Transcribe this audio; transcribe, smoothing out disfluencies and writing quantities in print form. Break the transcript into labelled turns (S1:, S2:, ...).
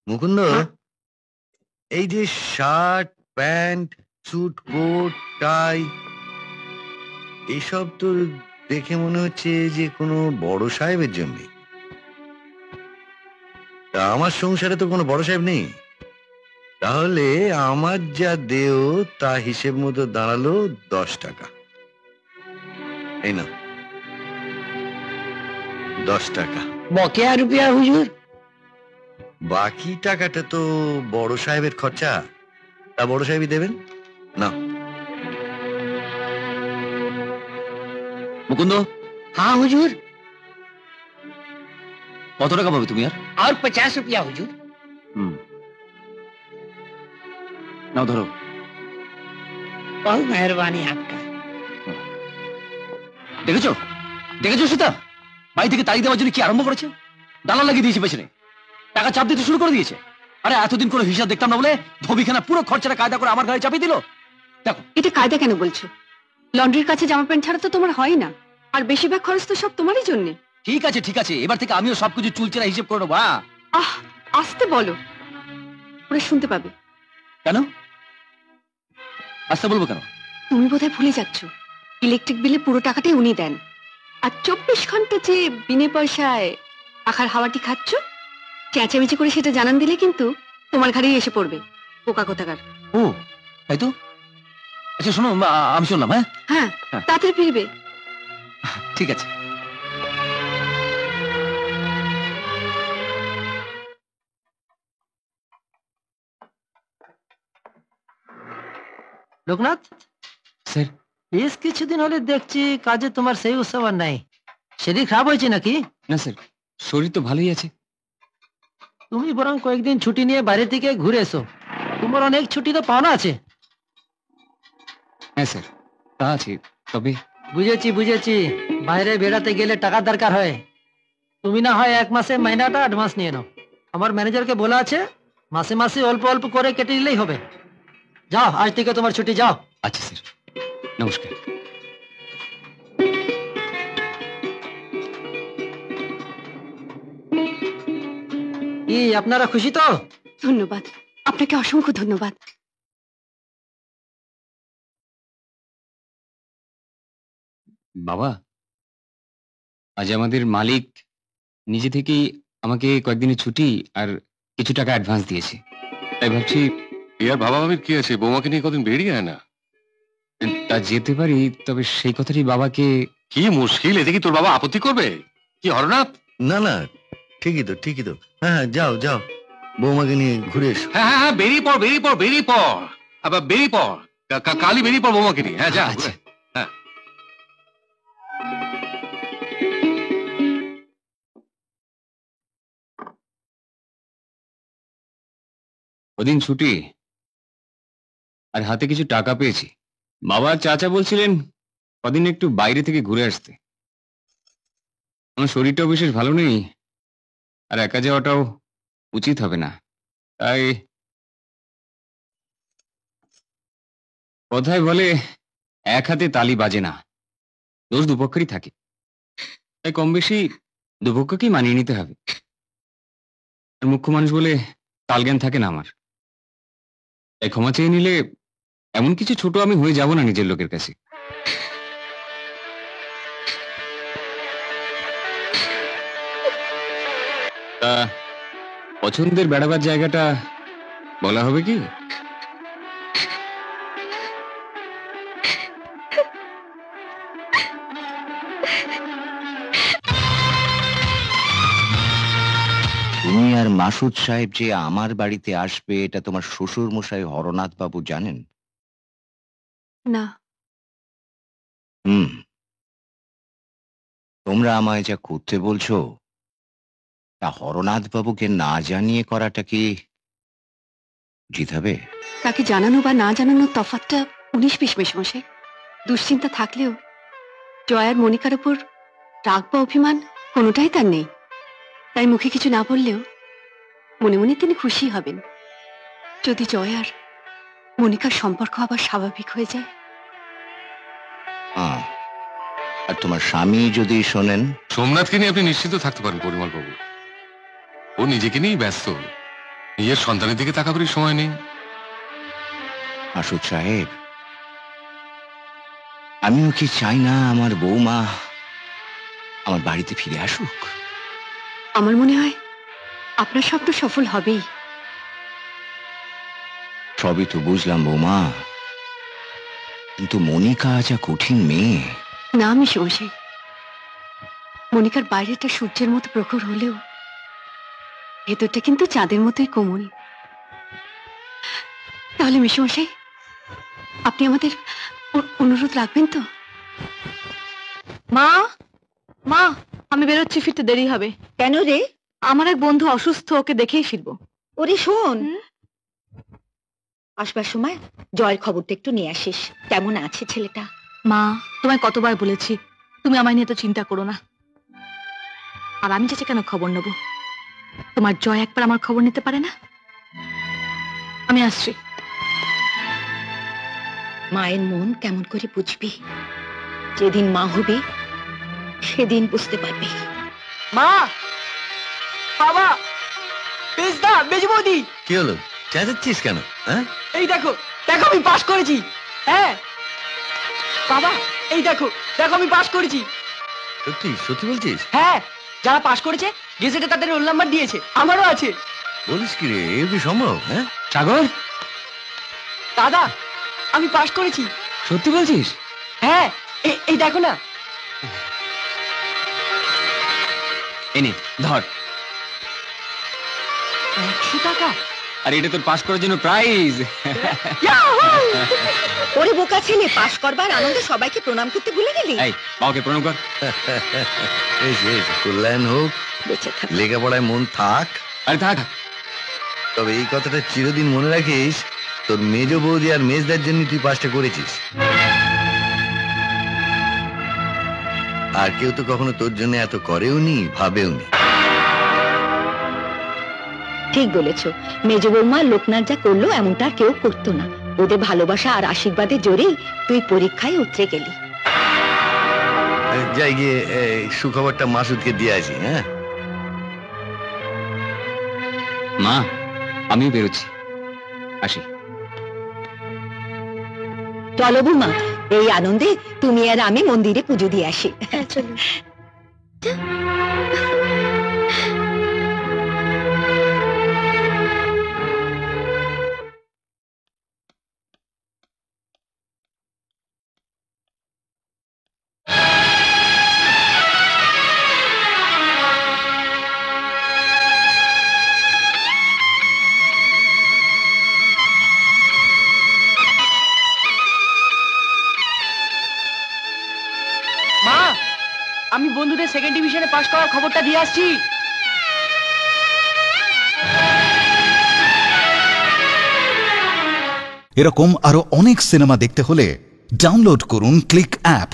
S1: মুকুন্দ,
S2: হ্যাঁ?
S1: এই যে শার্ট, প্যান্ট, স্যুট, কোট, টাই, এসব তো দেখে মনে হচ্ছে যে কোনো বড় সাহেবের জন্য। তা আমার সংসারে তো কোনো বড় সাহেব নেই। তাহলে আমার যা দেও তা হিসেব মতো দাঁড়ালো 10 টাকা। এই না, 10 টাকা।
S2: বকেয়া রুপিয়া হুজুর।
S1: বাকি টাকাটা তো বড় সাহেবের খরচা, তা বড় সাহেবই দেবেন না।
S3: মুকুন্দ,
S2: हाँ हुजूर।
S3: কত টাকা পাবে তুমি?
S2: और 50 रुपया हुजूर।
S3: নাও ধরো।
S2: बहुत मेहरबानी आपका।
S3: দেখেছো দেখেছো সীতা, বাড়ি থেকে তাড়িয়ে দেওয়ার জন্য কি আরম্ভ করেছে? দালাল লাগিয়ে দিয়েছে পেছনে, টাকা চাপ দিতে শুরু করে দিয়েছে। আরে এতদিন করে হিসাব দেখতাম না বলে ধোবিখানা পুরো খরচাটা কায়দা করে আমার ঘরে চাপিয়ে দিল। দেখো,
S4: এটা কায়দা কেন বলছো? লন্ড্রির কাছে জামা প্যান্ট ছাড়া তো তোমার হয় না, আর বেশিরভাগ খরচ তো সব তোমারই জন্য।
S3: ঠিক আছে ঠিক আছে, এবার থেকে আমিও সবকিছু চুলচেরা হিসেব করে নেবো।
S4: আহ, আসতে বলো, ওরা শুনতে পাবে।
S3: কেন আসতে বলবো কেন?
S4: তুমি বোধহয় ভুলে যাচ্ছ, ইলেকট্রিক বিলে পুরো টাকাটাই উনি দেন, আর 24 ঘন্টা যে বিনে পয়সায় পাখার হাওয়াটি খাচ্ছ, চেঁচামেচি করে সেটা জানান দিলে কিন্তু তোমার ঘাড়েই এসে পড়বে পোকা কোথাকার।
S3: ও তাই তো। আচ্ছা শোনো, আমি শুনলাম। হ্যাঁ
S4: হ্যাঁ, তাড়াতাড়ি ফিরবে।
S3: ঠিক আছে।
S5: লোকনাথ
S3: স্যার,
S5: বেশ কিছুদিন হলে দেখছি কাজে তোমার সেই উৎসাহ আর নাই। শরীর খারাপ হয়েছে নাকি?
S3: না স্যার, শরীর তো ভালোই আছে।
S5: তুমি বরং কয়েকদিন ছুটি নিয়ে বাইরে থেকে ঘুরে এসো, তোমার অনেক ছুটি তো পাওনা আছে।
S3: হ্যাঁ স্যার, তা আছে, তবে
S5: বুঝেছি বুঝেছি, বাইরে বেড়াতে গেলে টাকার দরকার হয়। তুমি না হয় 1 মাসে মাইনাটা অ্যাডভান্স নিয়ে নাও। আমার ম্যানেজারকে বলা আছে মাসে মাসে অল্প অল্প করে কেটে নিলেই হবে। যাও, আজ থেকে তোমার ছুটি, যাও।
S3: আচ্ছা স্যার, নমস্কার।
S5: কি আপনারা খুশি তো?
S4: ধন্যবাদ, আপনাকে অসংখ্য ধন্যবাদ।
S3: বাবা, আজ আমাদের মালিক নিজে থেকেই আমাকে কয়েকদিনের ছুটি আর কিছু টাকা অ্যাডভান্স দিয়েছে। তাই ভাবছি
S6: ইয়ার বাবা ভাবির কি আছে, বৌমাকে নিয়ে কদিন বেরিয়ে আয় না।
S3: তা যেতে পারি, তবে সেই কথাটি বাবাকে।
S6: কি মুশকিল, এদিকে তোর বাবা আপত্তি করবে? কি হরনাথ?
S1: না না, ঠিকই তো ঠিকই তো। হ্যাঁ হ্যাঁ, যাও যাও, বৌমাকে নিয়ে ঘুরে এসো।
S6: হ্যাঁ হ্যাঁ হ্যাঁ, বেরিয়ে পড় বেরিয়ে পড় বেরিয়ে পড়, আবার বেরিয়ে পড়, কালই বেরিয়ে পড় বৌমাকে নিয়ে। হ্যাঁ যা।
S3: আচ্ছা।
S6: হ্যাঁ
S3: ওদিন ছুটি আর হাতে কিছু টাকা পেয়েছি। বাবা চাচা বলছিলেন কদিন একটু বাইরে থেকে ঘুরে আসতে। আমার শরীরটাও বিশেষ ভালো নেই, আর একা যাওয়াটাও উচিত হবে না। তাই কথায় বলে এক হাতে তালি বাজে না, দোষ দুপক্ষেরই থাকে। তাই কম বেশি দুপক্ষকেই মানিয়ে নিতে হবে। আর মুখ্য মানুষ বলে তালজ্ঞান থাকে না আমার। তাই ক্ষমা চেয়ে নিলে এমন কিছু ছোট আমি হয়ে যাব না নিজের লোকের কাছে। তা পছন্দের বেড়াবার জায়গাটা বলা হবে কি?
S1: তুমি আর মাসুদ সাহেব যে আমার বাড়িতে আসবে, এটা তোমার শ্বশুর মশাই হরনাথ বাবু জানেন?
S4: না।
S1: তোমরা আমায় যা করতে বলছো তা হরনাথ বাবুকে না জানিয়ে করাটা কি উচিত হবে?
S4: তাকে জানানো বা না জানানোর তফাৎটা 19-20 মেশমশাই। দুশ্চিন্তা থাকলেও জয়ার মনিকার উপর রাগ বা অভিমান কোনোটাই তার নেই। তাই মুখে কিছু না বললেও মনে মনে তিনি খুশি হবেন যদি জয়ার মনিকার সম্পর্ক আবার স্বাভাবিক হয়ে যায়।
S1: আর তোমার স্বামী যদি শোনেন?
S6: সোমনাথকে নিয়ে আপনি নিশ্চিত থাকতে পারেন পরিমল বাবু, ও নিজেকে নিয়েই ব্যস্ত। নিজের সন্তানের দিকে তাকাবারই সময় নেই।
S7: মাসুদ সাহেব, আমিও কি চাই না আমার বৌমা আমার বাড়িতে ফিরে আসুক?
S4: আমার মনে হয় আপনার স্বপ্ন সফল হবেই।
S7: সবই তো বুঝলাম বৌমা, কিন্তু মনিকা যা কঠিন মেয়ে।
S4: না মেশমশাই, মনিকার বাইরেটা সূর্যের মতো প্রখর হলেও ভেতরটা কিন্তু চাঁদের মতোই কোমল। তাহলে মেশমশাই, আপনি আমাদের অনুরোধ রাখবেন তো?
S8: মা, মা, আমি বেরোচ্ছি, ফিরতে দেরি হবে।
S9: কেন রে?
S8: আমার এক বন্ধু অসুস্থ, ওকে দেখেই ফিরবো।
S9: ওরে শোন, আসবার সময় জয়ের খবরটা একটু নিয়ে আসিস, কেমন আছে ছেলেটা।
S8: মা, তোমায় কতবার বলেছি তুমি আমায় নিয়ে তো চিন্তা করো না। আর আমি চাচা কেন খবর নেব? তোমার জয় একবার আমার খবর নিতে পারে না? আমি আসছি।
S9: মায়ের মন কেমন করে বুঝবি? যেদিন মা হবি সেদিন বুঝতে পারবি।
S5: মা, বাবা, বেজদা, বেজবৌদি,
S1: কি হলো, চেঁচাচ্ছিস কেন? হ্যাঁ,
S5: এই দেখো, দেখো আমি পাস করেছি। হ্যাঁ বাবা, এই দেখো, দেখো আমি পাস করেছি।
S1: সত্যি সত্যি বলছিস?
S5: হ্যাঁ, যারা পাস করেছে গেজেটে তাদের রোল নাম্বার দিয়েছে, আমারও আছে।
S1: বলিস কি রে, এ কি সম্ভব? হ্যাঁ
S3: সাগর,
S5: দাদা, আমি পাস করেছি।
S3: সত্যি বলছিস?
S5: হ্যাঁ, এই দেখো না।
S3: এনে ধর।
S5: 100 টাকা।
S3: আর এটা তোর পাস করার জন্য প্রাইজ।
S9: ওরে বোকা ছেলে, পাস করবার আনন্দে সবাইকে প্রণাম করতে ভুলে গেলি।
S3: এই বাবাকে প্রণাম কর।
S1: বেশ বেশ, কল্যাণ হোক,
S9: বেঁচে থাক।
S1: লেখাপড়ায় মন থাক।
S3: আরে থাক।
S1: তবে এই কথাটা চিরদিন মনে রাখিস, তোর মেজ বৌদি আর মেজদার জন্য তুই পাসটা করেছিস। আর কেউ তো কখনো তোর জন্য এত করেও নি, ভাবেও নি।
S9: ঠিক বলেছ, মেজ বৌমা লোকনাথ যা করলো এমনটা আর কেউ করতো না। ওদের ভালোবাসা আর আশীর্বাদের জোরেই তুই পরীক্ষায় উতরে গেলি।
S1: যাই গিয়ে সুখবরটা মাসুদকে দিয়ে আসি। হ্যাঁ
S3: মা, আমিও বেরোচ্ছি, আসি।
S9: চলো বৌমা, এই আনন্দে তুমি আর আমি মন্দিরে পুজো দিয়ে আসি। চলো।
S5: মা, আমি বন্ধুদের সেকেন্ড ডিভিশনে পাস করার খবরটা দিয়ে আসছি।
S10: এরকম আরো অনেক সিনেমা দেখতে হলে ডাউনলোড করুন ক্লিক অ্যাপ।